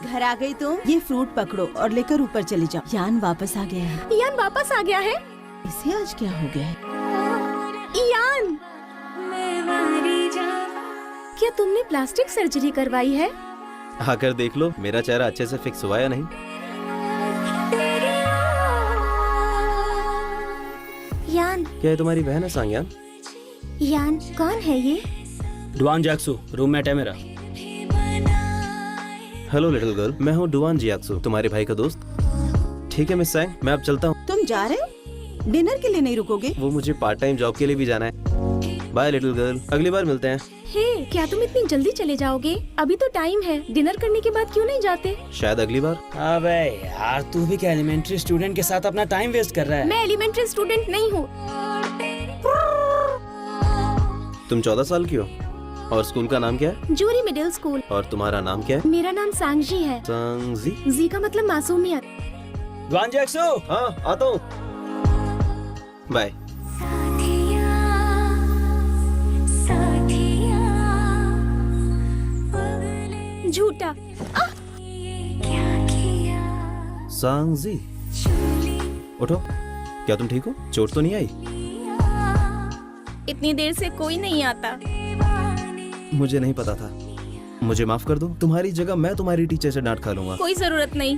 घर आ गई तुम? ये फ्रूट पकड़ो और लेकर ऊपर चले जाओ। यान वापस आ गया है। यान वापस आ गया है? इसे आज क्या हो गया है? यान, क्या तुमने प्लास्टिक सर्जरी करवाई है? आकर देख लो मेरा चेहरा अच्छे से फिक्स हुआ या नहीं। यान, क्या ये तुम्हारी बहन है सांग्यान? यान कौन है ये? डुआन जैक्सू रूममेट है मेरा। हेलो लिटिल गर्ल, मैं हूँ डुआन जियाक्सू, तुम्हारे भाई का दोस्त। ठीक है मिस सांग, मैं अब चलता हूँ। तुम जा रहे हो? डिनर के लिए नहीं रुकोगे? वो मुझे पार्ट टाइम जॉब के लिए भी जाना है। बाय लिटिल गर्ल, अगली बार मिलते हैं। हे, क्या तुम इतनी जल्दी चले जाओगे? अभी तो टाइम है। डिनर करने के बाद क्यों नहीं जाते? शायद अगली बार। अबे यार, तू भी क्या एलिमेंट्री स्टूडेंट के साथ अपना टाइम वेस्ट कर रहा है? मैं एलिमेंट्री स्टूडेंट नहीं हूँ। तुम 14 साल की हो और स्कूल का नाम क्या है? Juri middle school. और तुम्हारा नाम क्या है? मेरा नाम सांगजी है। सांगजी? जी का मतलब मासूमियत। डुआन जैक्सू। हाँ आता हूँ। बाय। झूठा। सांगजी, उठो। क्या तुम ठीक हो? चोट तो नहीं आई? इतनी देर से कोई नहीं आता। मुझे नहीं पता था, मुझे माफ कर दो। तुम्हारी जगह मैं तुम्हारी टीचर से डांट खा लूंगा। कोई जरूरत नहीं।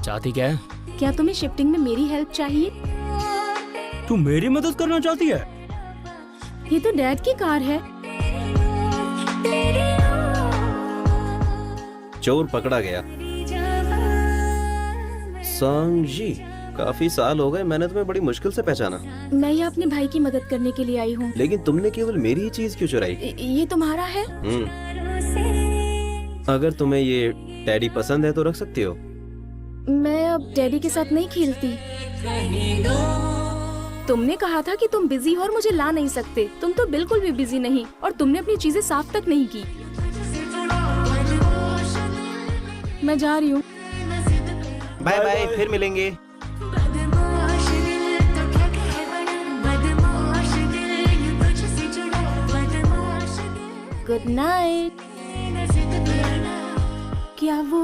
चाहती क्या है? क्या तुम्हें शिफ्टिंग में मेरी हेल्प चाहिए? तू मेरी मदद करना चाहती है? ये तो डैड की कार है। चोर पकड़ा गया। सांगजी, काफी साल हो गए, मैंने तुम्हें बड़ी मुश्किल से पहचाना। मैं यहाँ अपने भाई की मदद करने के लिए आई हूँ। लेकिन तुमने केवल मेरी ही चीज क्यों चुराई? ये तुम्हारा है? अगर तुम्हें ये टैडी पसंद है तो रख सकती हो। मैं अब डैडी के साथ नहीं खेलती। तुमने कहा था कि तुम बिजी हो और मुझे ला नहीं सकते। तुम तो बिल्कुल भी बिजी नहीं और तुमने अपनी चीजें साफ तक नहीं की। मैं जा रही हूँ। बाय बाय, फिर मिलेंगे। Good night. क्या वो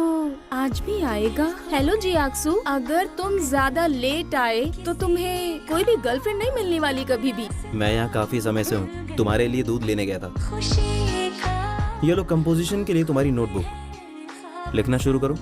आज भी आएगा? हेलो जियाक्सू, अगर तुम ज्यादा लेट आए तो तुम्हें कोई भी गर्लफ्रेंड नहीं मिलने वाली कभी भी। मैं यहाँ काफी समय से हूँ, तुम्हारे लिए दूध लेने गया था। ये लो कंपोजिशन के लिए तुम्हारी नोटबुक। लिखना शुरू करो।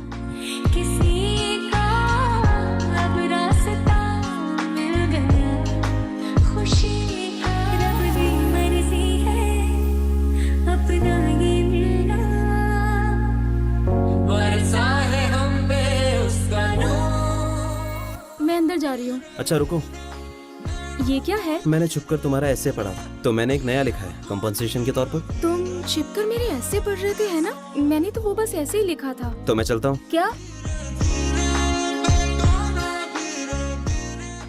मैं अंदर जा रही हूँ। अच्छा रुको, ये क्या है? मैंने छुपकर तुम्हारा ऐसे पढ़ा तो मैंने एक नया लिखा है कंपनसेशन के तौर पर। तुम छिपकर मेरे ऐसे पढ़ रहे थे, है ना? मैंने तो वो बस ऐसे ही लिखा था। तो मैं चलता हूँ। क्या?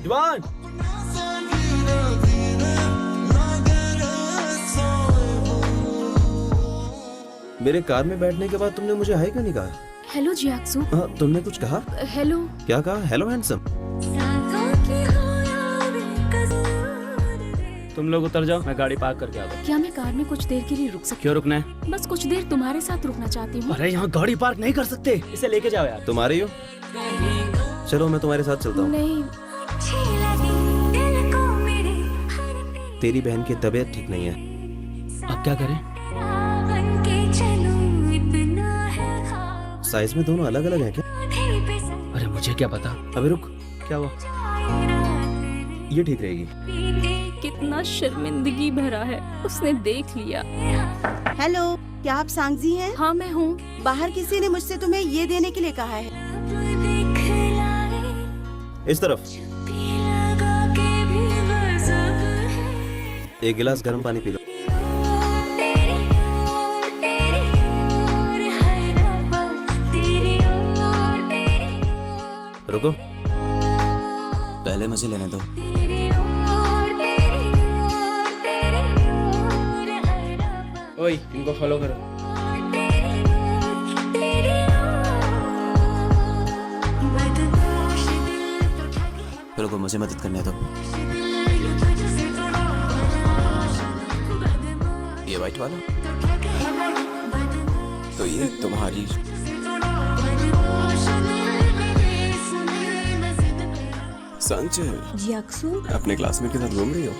डुआन! मेरे कार में बैठने के बाद तुमने मुझे हाय क्यों नहीं कहा? हेलो जियाक्सू। हाँ, तुमने कुछ कहा? हेलो। क्या कहा? Hello handsome. तुम लोग उतर जाओ, मैं गाड़ी पार्क करके आता हूँ। क्या मैं कार में कुछ देर के लिए रुक सकती क्यों रुकना है? बस कुछ देर तुम्हारे साथ रुकना चाहती हूँ। अरे यहाँ गाड़ी पार्क नहीं कर सकते, इसे लेके जाओ यार। तुम आ रही हो? चलो मैं तुम्हारे साथ चलता हूँ। नहीं। तेरी बहन की तबीयत ठीक नहीं है। अब क्या करें? साइज में दोनों अलग अलग हैं क्या? अरे मुझे क्या पता। अबे रुक, क्या हुआ? ये ठीक रहेगी। कितना शर्मिंदगी भरा है। उसने देख लिया। हेलो, क्या आप सांगजी हैं? हाँ मैं हूँ। बाहर किसी ने मुझसे तुम्हें ये देने के लिए कहा है। इस तरफ। एक गिलास गर्म पानी पी लो। रुको, पहले मुझे लेने दो। ओए इनको फॉलो करो। चलो को मुझे मदद करने दो। ये वाइट वाला तो ये तुम्हारी संच जियाक्सू, अपने क्लासमेट के साथ घूम रही हो?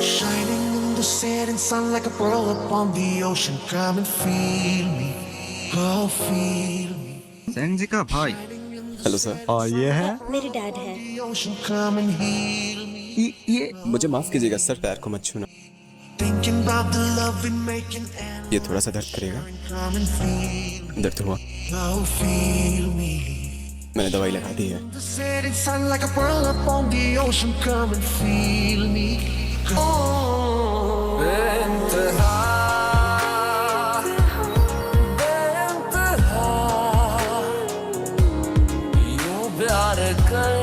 Shining in the setting sun like a pearl upon the ocean. Come and feel me, oh feel me. सेंजी का भाई। Hello sir. और ये है मेरे डैड है। The ocean, come and heal me. ये मुझे माफ कीजिएगा सर, पैर को मत छूना। Thinking about the love we making and ये थोड़ा सा दर्द करेगा। come and feel, दर्द हुआ? oh feel me. मैंने दवाई लगा दी है। The setting sun like a pearl upon the ocean. Come and feel me. Oh, बेइंतहा, बेइंतहा, यूं प्यार कर,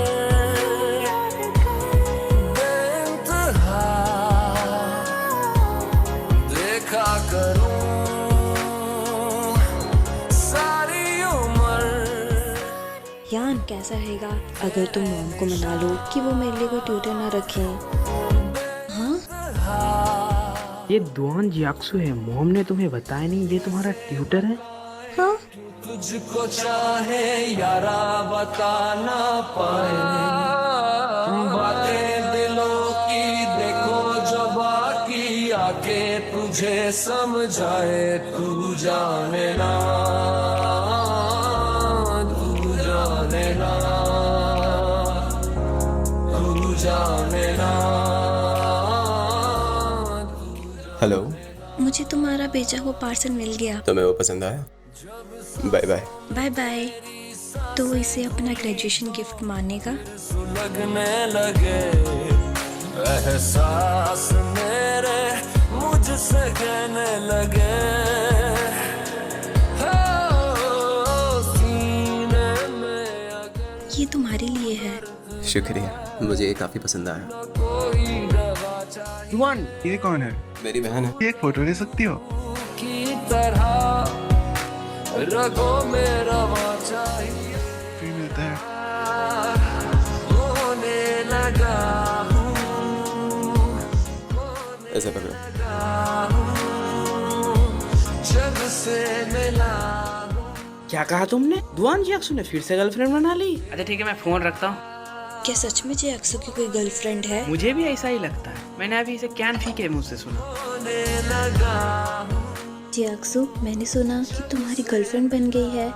बेइंतहा, देखा करूं सारी उम्र। यान कैसा रहेगा अगर तुम मॉम को मना लो कि वो मेरे लिए कोई ट्यूटर ना रखें। ये दुआन जियाक्सू है, मोम ने तुम्हें बताया नहीं ये तुम्हारा ट्यूटर है? हाँ, तुझको चाहे यारा बता ना पाए, बातें दिलों की देखो जो बाकी आके तुझे समझाए। तू जाने ना, तू जाने ना, तू जाने ना। हेलो, मुझे तुम्हारा भेजा हुआ पार्सल मिल गया। तुम्हें वो पसंद आया? Bye bye. Bye bye. तो इसे अपना ग्रेजुएशन गिफ्ट मानेगा? लगने लगे एहसास मेरे मुझसे कहने लगे, हो सीने में अगर ये तुम्हारे लिए है। शुक्रिया, मुझे ये काफी पसंद आया। कोई दवा चाहिए दुआन, ये कौन है? मेरी बहन है। ये एक फोटो ले सकती हो? की तरह रगों में रवा चाहिए। फिर मिलता है। होने लगा हूँ, ऐसे पकड़ो। जब से मिला हूँ। क्या कहा तुमने? दुआन जियाक्सू ने फिर से गर्लफ्रेंड बना ली? अच्छा ठीक है, मैं फोन रखता हूँ। क्या सच में जियाक्सू की कोई गर्लफ्रेंड है? मुझे भी ऐसा ही लगता है, मैंने अभी इसे कैन के मुंह से सुना। होने लगा हूँ। जियाक्सू, मैंने सुना कि तुम्हारी गर्लफ्रेंड बन गई है।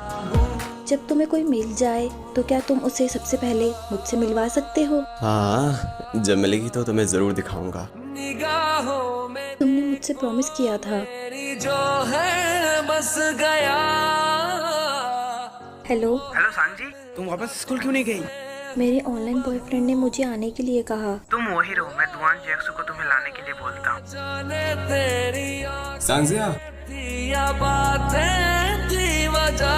जब तुम्हें कोई मिल जाए तो क्या तुम उसे सबसे पहले मुझसे मिलवा सकते हो? हाँ, जब मिलेगी तो तुम्हें जरूर दिखाऊंगा। निगाहों में तुमने मुझसे प्रॉमिस किया था। तेरी जो है बस गया। हेलो, हेलो सांजी, तुम वापस स्कूल क्यों नहीं गई? मेरे ऑनलाइन बॉयफ्रेंड ने मुझे आने के लिए कहा। तुम वही रहो, मैं दुआन जियाक्सू को तुम्हें लाने के लिए बोलता हूँ। जाने तेरी सांजिया, या बातें थी वजह।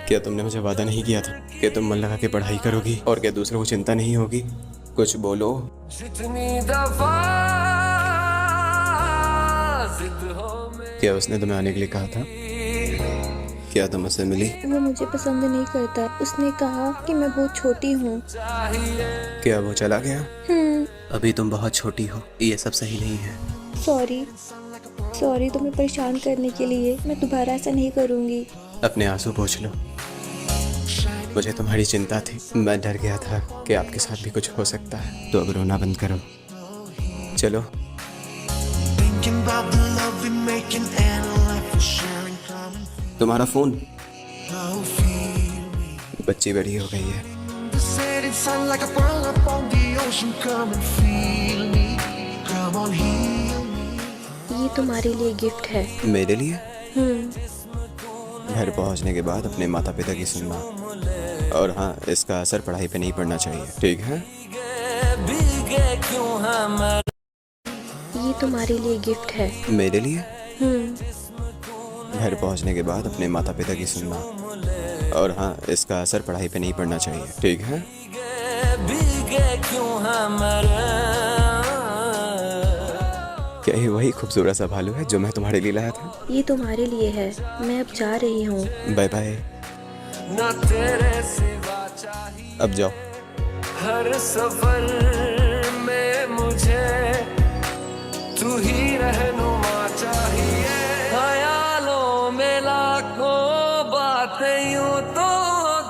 क्या तुमने मुझे वादा नहीं किया था कि तुम मन लगा के पढ़ाई करोगी और क्या दूसरों को चिंता नहीं होगी? कुछ बोलो। जितनी दफा जिद हो मेरी, क्या उसने तुम्हें आने के लिए कहा था? क्या तुम उससे मिली? वो मुझे पसंद नहीं करता। उसने कहा कि मैं बहुत छोटी हूँ। क्या वो चला गया? अभी तुम बहुत छोटी हो, ये सब सही नहीं है। सॉरी तुम्हें परेशान करने के लिए। मैं दोबारा ऐसा नहीं करूँगी। अपने आंसू पोंछ लो। मुझे तुम्हारी चिंता थी, मैं डर गया था कि आपके साथ भी कुछ हो सकता है, तो अब रोना बंद करो। चलो। thinking about the love we making and a life we're sharing. Come and तुम्हारा फोन? oh, feel me. बच्ची बड़ी हो गई है। The setting sun like a pearl upon the ocean. Come and feel me. Come on, heal me. ये तुम्हारे लिए gift है। मेरे लिए? घर पहुंचने के बाद अपने माता पिता की सुनना, और हाँ, इसका असर पढ़ाई पे नहीं पड़ना चाहिए, ठीक है? भीगे क्यों हैं मैं ये तुम्हारे लिए गिफ्ट है। मेरे लिए? हम्म। घर पहुंचने के बाद अपने माता पिता की सुनना, और हाँ, इसका असर पढ़ाई पे नहीं पड़ना चाहिए, ठीक है? क्या ये वही खूबसूरत सा भालू है जो मैं तुम्हारे लिए लाया था? ये तुम्हारे लिए है। मैं अब जा रही हूँ। Bye bye. अब जाओ। हर सफर में मुझे तू ही रहनुमा चाहिए, ख्यालों में लाखों बातें यूं तो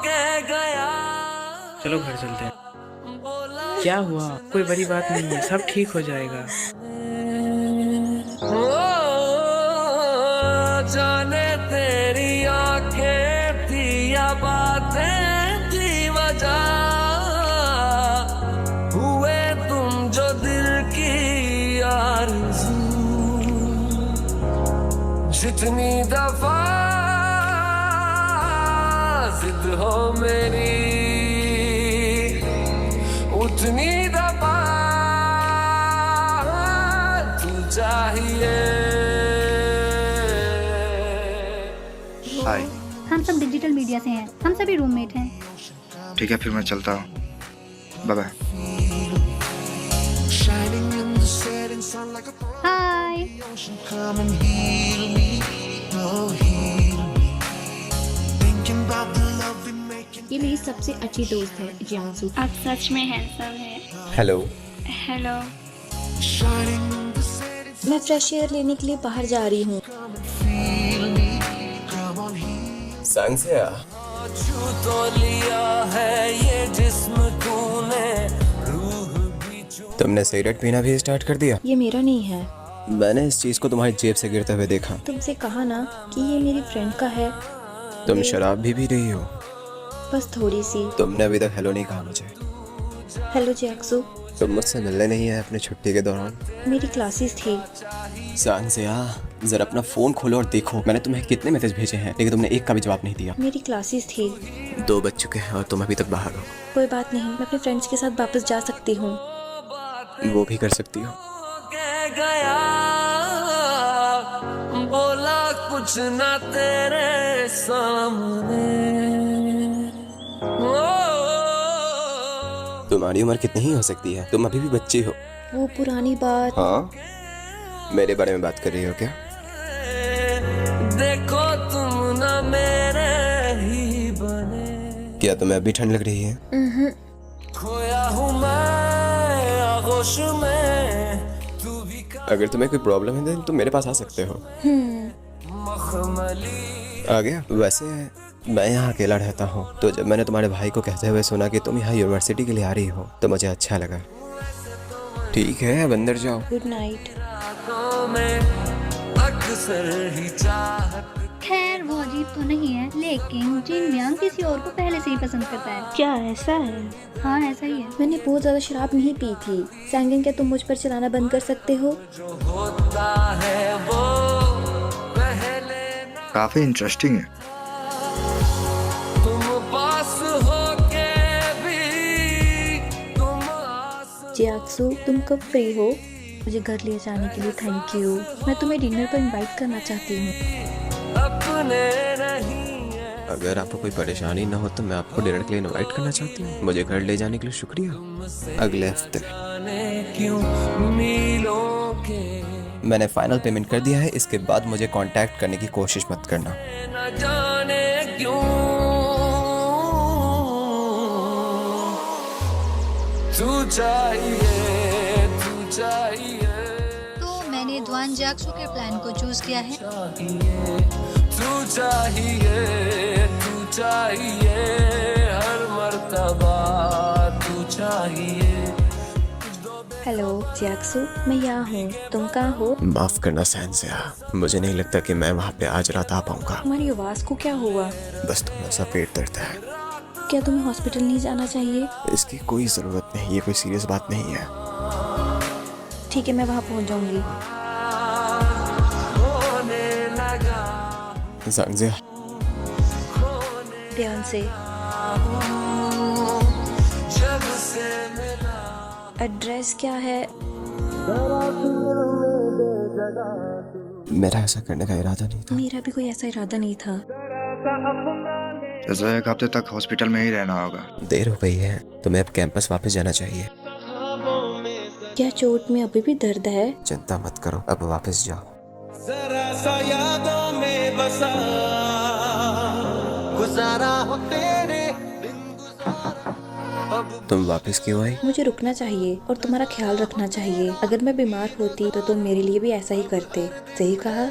कह गया। चलो घर चलते हैं। क्या हुआ? कोई बड़ी बात नहीं है, सब ठीक हो जाएगा। ओ, जाने तेरी आंखें थी या बातें थी वजह, हुए तुम जो दिल की आरज़ू। जितनी दफा जिद हो मेरी, उतनी दफा तू चाहिए। हाय। हम सब डिजिटल मीडिया से हैं, हम सभी रूममेट हैं। ठीक है, फिर मैं चलता हूँ। Bye bye. हाय। ये मेरी सबसे अच्छी दोस्त है जियांसू। आप सच में हैंडसम हैं। हेलो। हेलो। मैं फ्रेश एयर लेने के लिए बाहर जा रही हूँ। सांगसिया, तो लिया है ये जिस्म तूने, रूह भी तुमने सिगरेट पीना भी स्टार्ट कर दिया? ये मेरा नहीं है। मैंने इस चीज को तुम्हारी जेब से गिरते हुए देखा। तुमसे कहा ना कि ये मेरी फ्रेंड का है। तुम शराब भी पी रही हो? बस थोड़ी सी। तुमने अभी तक हेलो नहीं कहा मुझे। हेलो जियाक्सू। तुम मुझसे मिलने नहीं आए अपनी छुट्टी के दौरान? मेरी क्लासेस थी। सांगसिया, जरा अपना फोन खोलो और देखो मैंने तुम्हें कितने मैसेज भेजे हैं, लेकिन तुमने एक का भी जवाब नहीं दिया। मेरी क्लासेस थी। 2 बज चुके हैं और तुम अभी तक बाहर हो। कोई बात नहीं, मैं अपने फ्रेंड्स के साथ वापस जा सकती हूँ। वो भी कर सकती हो। कह गया, बोला कुछ ना तेरे सामने। तुम्हारी उम्र कितनी ही हो सकती है? तुम अभी भी बच्ची हो। वो पुरानी बात। हाँ, मेरे बारे में बात कर रही हो क्या? देखो तुम ना मेरे ही बने, क्या तुम्हें अभी ठंड लग रही है? खोया हूँ मैं आगोश में, तू भी अगर तुम्हें कोई प्रॉब्लम है तो तुम मेरे पास आ सकते हो। मखमली। आ गया। वैसे मैं यहाँ अकेला रहता हूँ, तो जब मैंने तुम्हारे भाई को कहते हुए सुना कि तुम यहाँ यूनिवर्सिटी के लिए आ रही हो तो मुझे अच्छा लगा। ठीक है, अब अंदर जाओ। Good night. अक्सर ही चाहत। खैर वो अजीब तो नहीं है, लेकिन जिन म्यांग किसी और को पहले से ही पसंद करता है। क्या ऐसा है? हाँ ऐसा ही है। मैंने बहुत ज्यादा शराब नहीं पी थी। सैंगन, क्या तुम मुझ पर चलाना बंद कर सकते हो? जो होता है वो पहले ना। काफी इंटरेस्टिंग है। तुम पास होके भी तुम आस। जियाक्सू, तुम कब फ्री हो? मुझे घर ले जाने के लिए थैंक यू। मैं तुम्हें डिनर पर इनवाइट करना चाहती हूँ। अपने नहीं है। अगर आपको कोई परेशानी ना हो तो मैं आपको डिनर के लिए इनवाइट करना चाहती हूँ। मुझे घर ले जाने के लिए शुक्रिया। अगले हफ्ते। क्यों मीलों के मैंने फाइनल पेमेंट कर दिया है, इसके बाद मुझे कांटेक्ट करने की कोशिश मत करना। न जाने क्यों तू चाहिए, तू चाहिए। तो मैंने द्वान जियाक्सू के प्लान को चूज किया है। तू चाहिए, तू चाहिए, हर मर्तबा तू चाहिए। हेलो जियाक्सू, मैं यहाँ हूँ। तुम कहाँ हो? माफ करना सांगसिया, मुझे नहीं लगता कि मैं वहाँ पे आज रात आ पाऊंगा। तुम्हारी आवाज को क्या हुआ? बस थोड़ा सा पेट दर्द है। क्या तुम्हें हॉस्पिटल नहीं जाना चाहिए? इसकी कोई जरूरत नहीं, ये कोई सीरियस बात नहीं है। ठीक है, मैं वहाँ पहुँच जाऊंगी। सांगसिया, ध्यान से। एड्रेस क्या है? मेरा ऐसा करने का इरादा नहीं था। मेरा भी कोई ऐसा इरादा नहीं था। जैसे 1 हफ्ते तक हॉस्पिटल में ही रहना होगा। देर हो गई है, तुम्हें अब कैंपस वापस जाना चाहिए। क्या चोट में अभी भी दर्द है? चिंता मत करो, अब वापस जाओ। जरा सा यादों में बसा गुजारा हो तेरे तुम वापस क्यों आई? मुझे रुकना चाहिए और तुम्हारा ख्याल रखना चाहिए। अगर मैं बीमार होती तो तुम मेरे लिए भी ऐसा ही करते। सही कहा।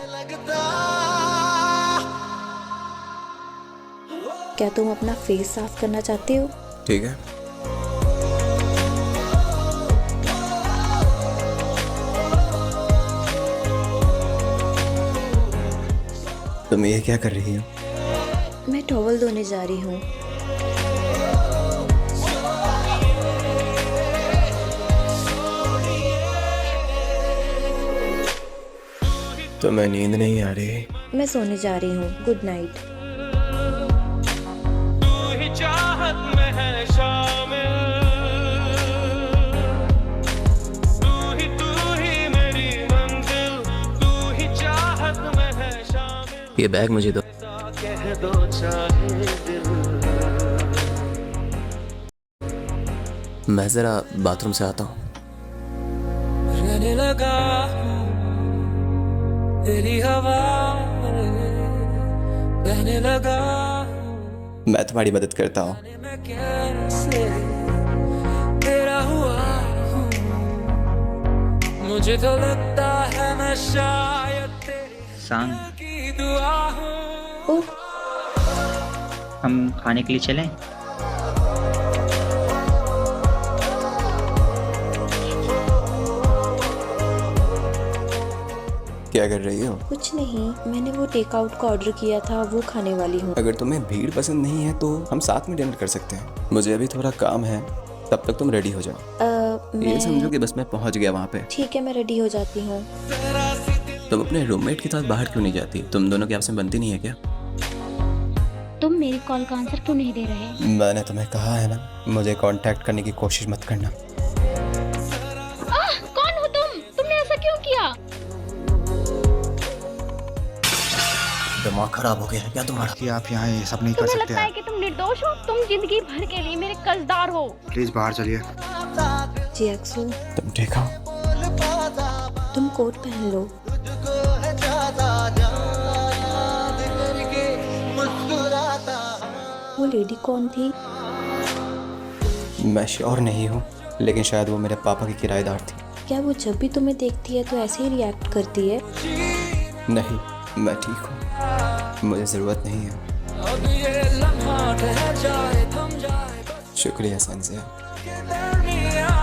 क्या तुम अपना फेस साफ करना चाहते हो? ठीक है। तुम ये क्या कर रही हो? मैं टॉवल धोने जा रही हूँ। तुम्हें नींद नहीं आ रही? मैं सोने जा रही हूँ। Good night. ये बैग मुझे दो। मैं जरा बाथरूम से आता हूँ। रहने लगा तेरी हवा रहने लगा। मैं तुम्हारी मदद करता हूँ। मैं कैसे तेरा हुआ हूँ। मुझे तो लगता है मैं शायद तेरी सांग, की दुआ हूँ। ओह, हम खाने के लिए चलें? क्या कर रही हो? कुछ नहीं, मैंने वो टेक आउट का ऑर्डर किया था, वो खाने वाली हूँ। अगर तुम्हें भीड़ पसंद नहीं है तो हम साथ में डिनर कर सकते हैं। मुझे अभी थोड़ा काम है, तब तक तुम रेडी हो जाओ। ये समझो कि बस मैं पहुंच गया वहाँ पे। ठीक है, मैं रेडी हो जाती हूँ। तुम अपने रूममेट के साथ बाहर क्यों नहीं जाती? तुम दोनों की आपस में बनती नहीं है क्या? तुम मेरी कॉल का आंसर क्यों नहीं दे रहे? मैंने तुम्हें कहा है ना, मुझे कांटेक्ट करने की कोशिश मत करना। कौन हो तुम? तुमने ऐसा क्यों किया? दिमाग खराब हो गया है क्या तुम्हारा? कि आप यहाँ ये सब नहीं कर तुम्हें सकते। लगता है कि तुम निर्दोष हो? तुम जिंदगी भर के लिए मेरे कर्जदार हो। प्लीज बाहर चलिए। जी अक्सू, तुम ठीक हो? तुम कोट पहन लो। वो लेडी कौन थी? मैं श्योर नहीं हूँ, लेकिन शायद वो मेरे पापा की किराएदार थी। क्या वो जब भी तुम्हें देखती है तो ऐसे ही रिएक्ट करती है? नहीं, मैं ठीक हूँ, मुझे ज़रूरत नहीं है। अब ये लम्हा ठहर जाए, थम जाए बस शुक्रिया संजय। के दरमियाँ।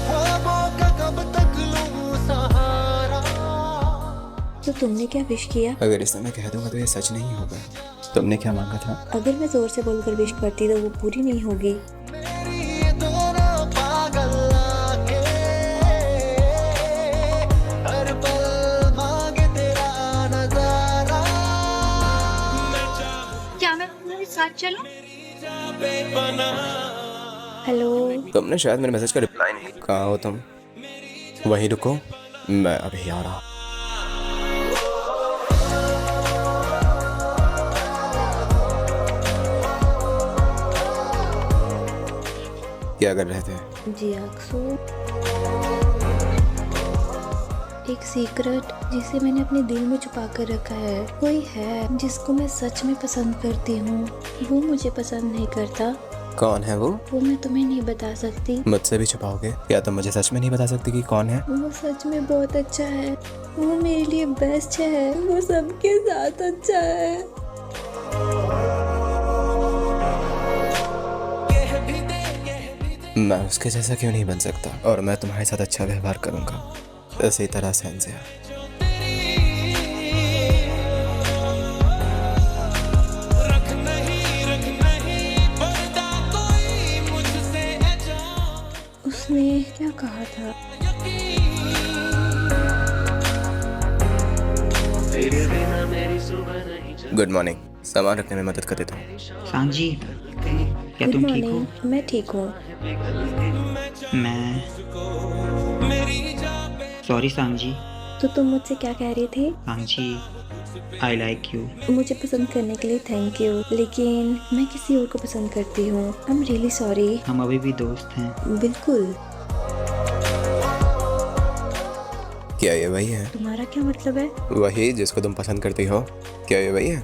ख्वाबों का कब तक लूं सहारा। तो तुमने क्या विश किया? अगर इसे मैं कह दूंगा तो ये सच नहीं होगा। तुमने क्या मांगा था? अगर मैं जोर से बोलकर विश करती तो वो पूरी नहीं होगी। मेरी दोनों पागल आंखें हर पल मांगे तेरा नजारा। क्या मैं तुम्हारे साथ चलूं? हेलो, तुमने शायद मेरे मैसेज का रिप्लाई नहीं। कहाँ हो तुम? वहीं रुको, मैं अभी आ रहा हूँ। क्या कर रहे थे? जी अक्सू, एक सीक्रेट जिसे मैंने अपने दिल में छुपा कर रखा है। कोई है जिसको मैं सच में पसंद करती हूँ, वो मुझे पसंद नहीं करता। कौन है वो? वो मैं तुम्हें नहीं बता सकती। मुझसे भी छुपाओगे? क्या तुम मुझे सच में नहीं बता सकती कि कौन है? वो सच में बहुत अच्छा है। वो मेरे लिए बेस्ट है। वो सबके साथ अच्छा है। मैं उसके जैसा क्यों नहीं बन सकता? और मैं तुम्हारे साथ अच्छा व्यवहार करूंगा इसी तरह संजय। उसने क्या कहा था? Good morning. सामान रखने में मदद कर देता हूँ। सांग जी, क्या गुड तुम ठीक हो? मॉर्निंग। मैं ठीक हूँ। मैं सॉरी सांची। तो तुम मुझसे क्या कह रहे थे? Sanchi, I like you. मुझे पसंद करने के लिए थैंक यू, लेकिन मैं किसी और को पसंद करती हूँ। I am really sorry. हम अभी भी दोस्त हैं। बिल्कुल। क्या ये वही है? तुम्हारा क्या मतलब है? वही जिसको तुम पसंद करती हो। क्या ये वही है?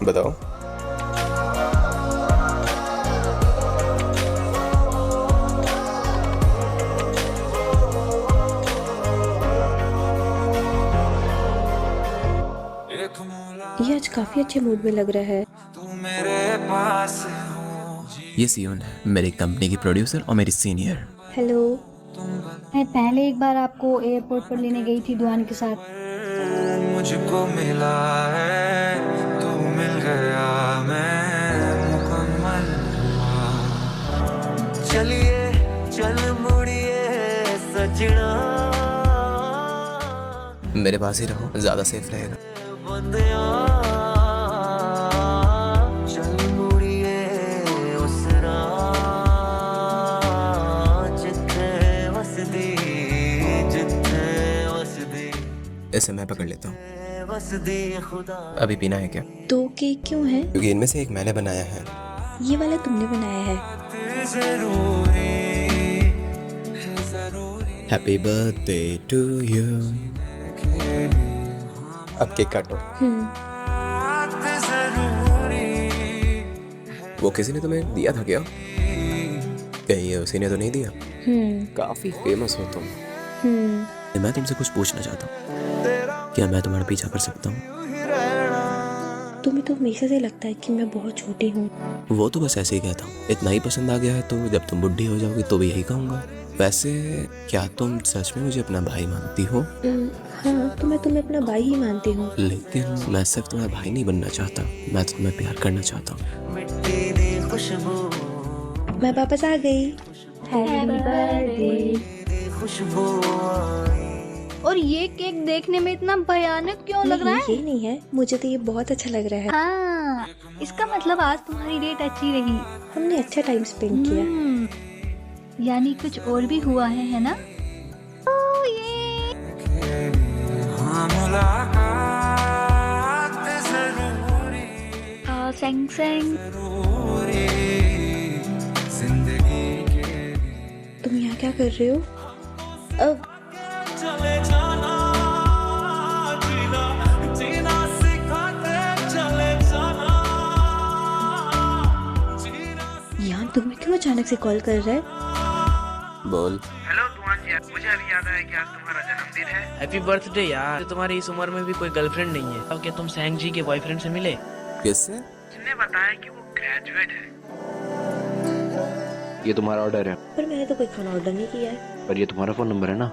बताओ। ये आज काफी अच्छे मूड में लग रहा है। ये सियोन है, मेरी कंपनी की प्रोड्यूसर और मेरी सीनियर। हेलो। मैं पहले एक बार आपको एयरपोर्ट पर लेने गई थी दुआन के साथ। मुझको मिला है, तू मिल गया, मैं मुकम्मल हुआ। चलिए चल मुड़िए सजना, मेरे पास ही रहो, ज्यादा सेफ रहेगा। बंदिया चल मुड़िए उस राह जिथे वसदी, जिथे वसदी, इसे मैं पकड़ लेता हूँ। वसदी खुदा। अभी पीना है क्या? तो केक क्यों है? क्योंकि इनमें से एक मैंने बनाया है। ये वाला तुमने बनाया है। Happy birthday to you. अब केक काटो। वो किसी ने तुम्हें दिया था क्या? कहीं ये उसी ने तो नहीं दिया? काफी फेमस हो तुम। मैं तुमसे कुछ पूछना चाहता हूँ, क्या मैं तुम्हारा पीछा कर सकता हूँ? तुम्हें तो हमेशा से लगता है कि मैं बहुत छोटी हूँ। वो तो बस ऐसे ही कहता हूँ। इतना ही पसंद आ गया है तो जब तुम बुढ़ी हो जाओगी तो भी यही कहूँगा। वैसे क्या तुम सच में मुझे अपना भाई मानती हो? हाँ, तो मैं तुम्हें अपना भाई ही मानती हूँ। लेकिन मैं सिर्फ तुम्हारा भाई नहीं बनना चाहता, मैं तुम्हें प्यार करना चाहता हूँ। मैं वापस आ गई। Happy birthday. और ये केक देखने में इतना भयानक क्यों लग रहा है? ये नहीं है, मुझे तो ये बहुत अच्छा लग रहा है। हाँ, इसका मतलब आज तुम्हारी डेट अच्छी रही। हमने अच्छा टाइम स्पेंड किया। यानी कुछ और भी हुआ है ना? ओ ये सेंग सेंग। तुम यहाँ क्या कर रहे हो? अब चले जाना, जीना जीना सिखाते चले जाना, यार तुम्हें क्यों अचानक से कॉल कर रहा है? बोल। हेलो दुआन जी, मुझे अभी याद आया कि आज तुम्हारा जन्मदिन है। हैप्पी बर्थडे यार। तुम्हारी इस उम्र में भी कोई गर्लफ्रेंड नहीं है। अब क्या तुम सेंग जी के बॉयफ्रेंड से मिले? किससे? उसने बताया कि वो ग्रेजुएट है। ये तुम्हारा ऑर्डर है, पर मैंने तो कोई खाना ऑर्डर नहीं किया है। पर ये तुम्हारा फोन नंबर है ना?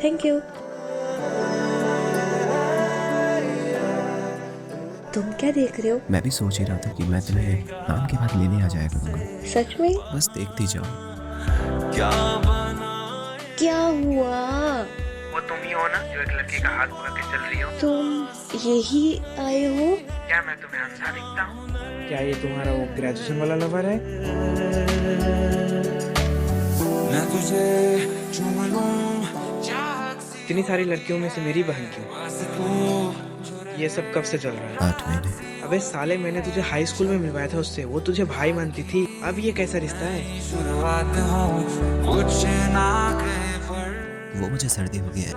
Thank you. तुम क्या देख रहे हो? मैं भी सोच ही रहा था कि मैं तुम्हें काम के बाद लेने आ जाया करूँगा। सच में? बस देखती जाओ। क्या हुआ? वो तुम ही हो ना जो एक लड़के का हाथ पकड़ के चल रही हो? तुम यही आए हो? क्या मैं तुम्हें अंधा दिखता हूँ? क्या ये तुम्हारा वो ग्रेजुएशन वाला लवर है? मैं तुझे चूम लूं, इतनी सारी लड़कियों में से मेरी बहन क्यों? ये सब कब से चल रहा है? 8 महीने। अबे साले, मैंने तुझे हाई स्कूल में मिलवाया था उससे। वो तुझे भाई मानती थी, अब ये कैसा रिश्ता है? शुरुआत हो कुछ ना कहे पर वो मुझे सर्दी हो गई है।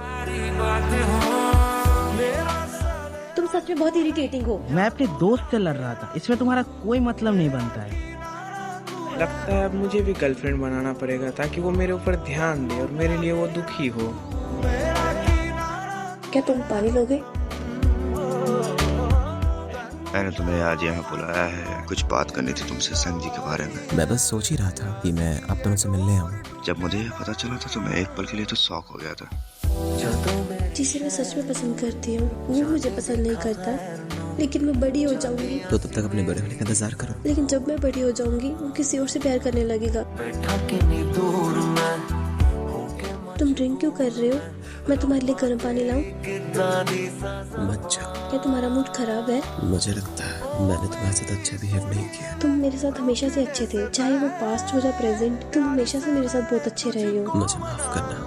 बातें हो। तुम सच में बहुत इरिटेटिंग हो। मैं अपने दोस्त से लड़ रहा था, इसमें तुम्हारा कोई मतलब नहीं बनता है। लगता है अब मुझे भी गर्लफ्रेंड बनाना पड़ेगा ताकि वो मेरे ऊपर ध्यान दे और मेरे लिए वो दुखी हो। क्या तुम पानी लोगे? मैंने तुम्हें आज यहाँ बुलाया है, कुछ बात करनी थी तुमसे संग जी के बारे में। मैं बस सोच ही रहा था कि मैं अब तुमसे मिलने आऊँ। जब मुझे यह पता चला था तो मैं एक पल के लिए तो शॉक हो गया था। जिसे मैं सच में पसंद करती हूँ वो मुझे पसंद नहीं करता, लेकिन मैं बड़ी हो जाऊंगी। तो तब तक अपने बड़े होने का इंतजार करो। लेकिन जब मैं बड़ी हो जाऊंगी वो किसी और से प्यार करने लगेगा। तुम ड्रिंक क्यों कर रहे हो? मैं तुम्हारे लिए गर्म पानी लाऊं? मत जाओ। क्या तुम्हारा मूड खराब है? मुझे लगता है मैंने तुम्हारे साथ अच्छा बिहेव नहीं किया। तुम मेरे साथ हमेशा से अच्छे थे, चाहे वो पास्ट हो या प्रेजेंट। तुम हमेशा से मेरे साथ बहुत अच्छे रहे हो। मुझे माफ करना,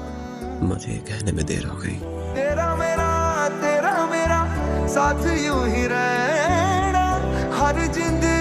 मुझे ये कहने में देर हो गई। तेरा मेरा साथ यूं ही रहना हर जिंदगी